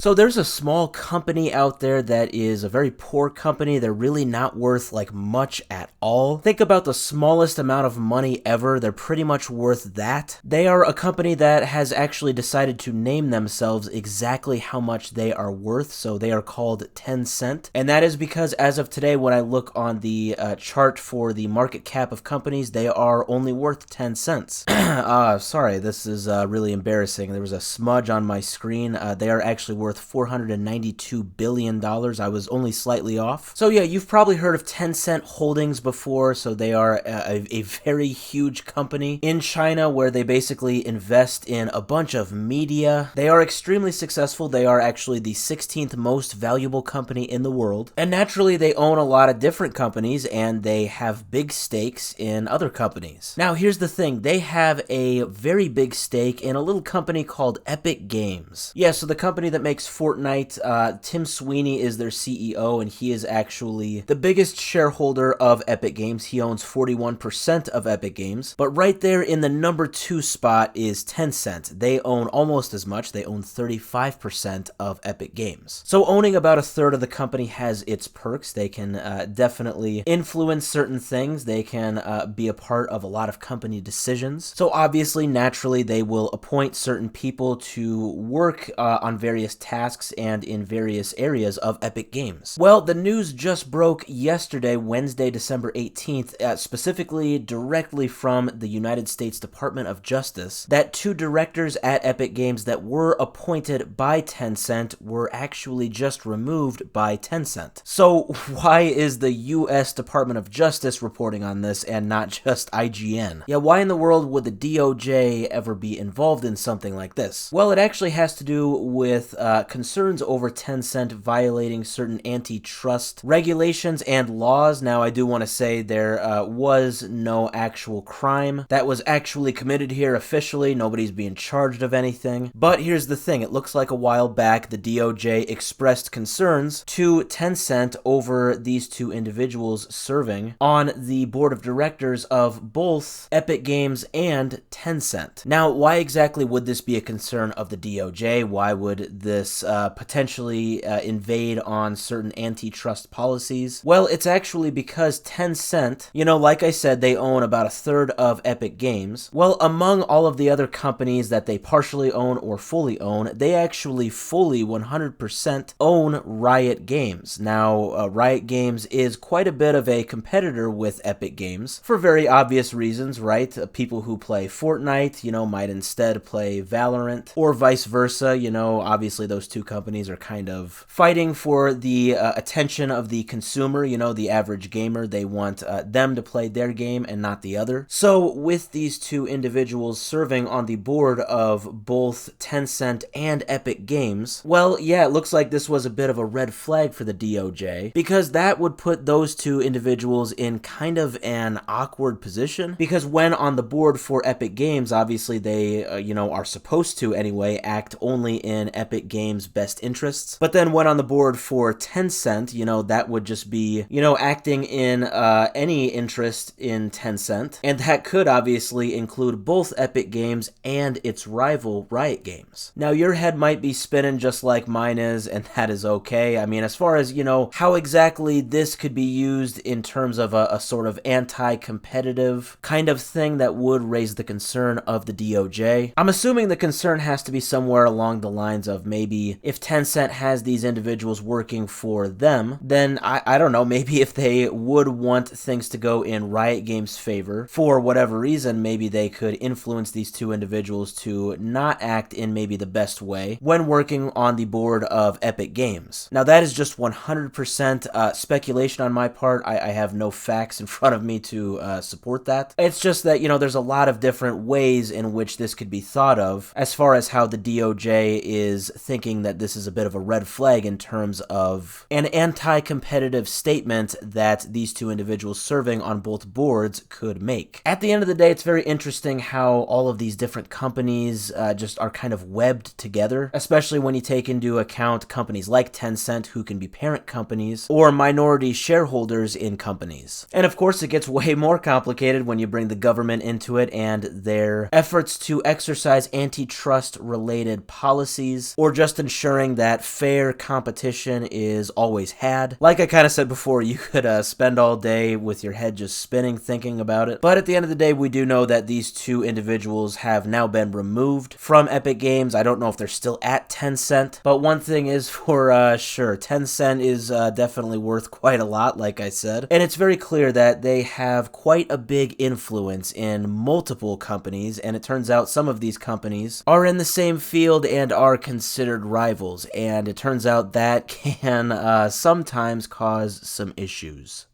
So there's a small company out there that is a very poor company. They're really not worth like much at all. Think about the smallest amount of money ever. They're pretty much worth that. They are a company that has actually decided to name themselves exactly how much they are worth. So they are called Tencent. And that is because as of today, when I look on the chart for the market cap of companies, they are only worth 10 cents. Sorry, this is really embarrassing. There was a smudge on my screen. They are actually worth $492 billion. I was only slightly off. So yeah, you've probably heard of Tencent Holdings before. So they are a very huge company in China where they basically invest in a bunch of media. They are extremely successful. They are actually the 16th most valuable company in the world. And naturally, they own a lot of different companies and they have big stakes in other companies. Now, here's the thing. They have a very big stake in a little company called Epic Games. Yeah, so the company that makes Fortnite, Tim Sweeney is their CEO, and he is actually the biggest shareholder of Epic Games. He owns 41% of Epic Games, but right there in the number 2 spot is Tencent. They own almost as much. They own 35% of Epic Games. So owning about a third of the company has its perks. They can definitely influence certain things. They can be a part of a lot of company decisions. So obviously, naturally, they will appoint certain people to work on various tasks and in various areas of Epic Games. Well, the news just broke yesterday, Wednesday, December 18th, specifically directly from the United States Department of Justice, that 2 directors at Epic Games that were appointed by Tencent were actually just removed by Tencent. So why is the US Department of Justice reporting on this and not just IGN? Yeah, why in the world would the DOJ ever be involved in something like this? Well, it actually has to do with concerns over Tencent violating certain antitrust regulations and laws. Now, I do want to say there was no actual crime that was actually committed here officially. Nobody's being charged of anything. But here's the thing. It looks like a while back the DOJ expressed concerns to Tencent over these 2 individuals serving on the board of directors of both Epic Games and Tencent. Now, why exactly would this be a concern of the DOJ? Why would this potentially invade on certain antitrust policies? Well, it's actually because Tencent, like I said, they own about a third of Epic Games. Well, among all of the other companies that they partially own or fully own, they actually fully 100% own Riot Games. Now, Riot Games is quite a bit of a competitor with Epic Games for very obvious reasons, right? People who play Fortnite, might instead play Valorant, or vice versa. Obviously those 2 companies are kind of fighting for the attention of the consumer, the average gamer. They want them to play their game and not the other. So with these 2 individuals serving on the board of both Tencent and Epic Games, well, yeah, it looks like this was a bit of a red flag for the DOJ, because that would put those 2 individuals in kind of an awkward position, because when on the board for Epic Games, obviously they, are supposed to anyway, act only in Epic Games' best interests. But then when on the board for Tencent, that would just be, acting in any interest in Tencent. And that could obviously include both Epic Games and its rival Riot Games. Now, your head might be spinning just like mine is, and that is okay. I mean, as far as, how exactly this could be used in terms of a sort of anti-competitive kind of thing that would raise the concern of the DOJ, I'm assuming the concern has to be somewhere along the lines of maybe if Tencent has these individuals working for them, then I don't know, maybe if they would want things to go in Riot Games' favor for whatever reason, maybe they could influence these 2 individuals to not act in maybe the best way when working on the board of Epic Games. Now, that is just 100% speculation on my part. I have no facts in front of me to support that. It's just that, there's a lot of different ways in which this could be thought of as far as how the DOJ is thinking that this is a bit of a red flag in terms of an anti-competitive statement that these 2 individuals serving on both boards could make. At the end of the day, it's very interesting how all of these different companies just are kind of webbed together, especially when you take into account companies like Tencent, who can be parent companies, or minority shareholders in companies. And of course, it gets way more complicated when you bring the government into it and their efforts to exercise antitrust-related policies, or just just ensuring that fair competition is always had. Like I kind of said before, you could spend all day with your head just spinning thinking about it. But at the end of the day, we do know that these two individuals have now been removed from Epic Games. I don't know if they're still at Tencent, but one thing is for sure, Tencent is definitely worth quite a lot, like I said. And it's very clear that they have quite a big influence in multiple companies, and it turns out some of these companies are in the same field and are considered rivals, and it turns out that can sometimes cause some issues.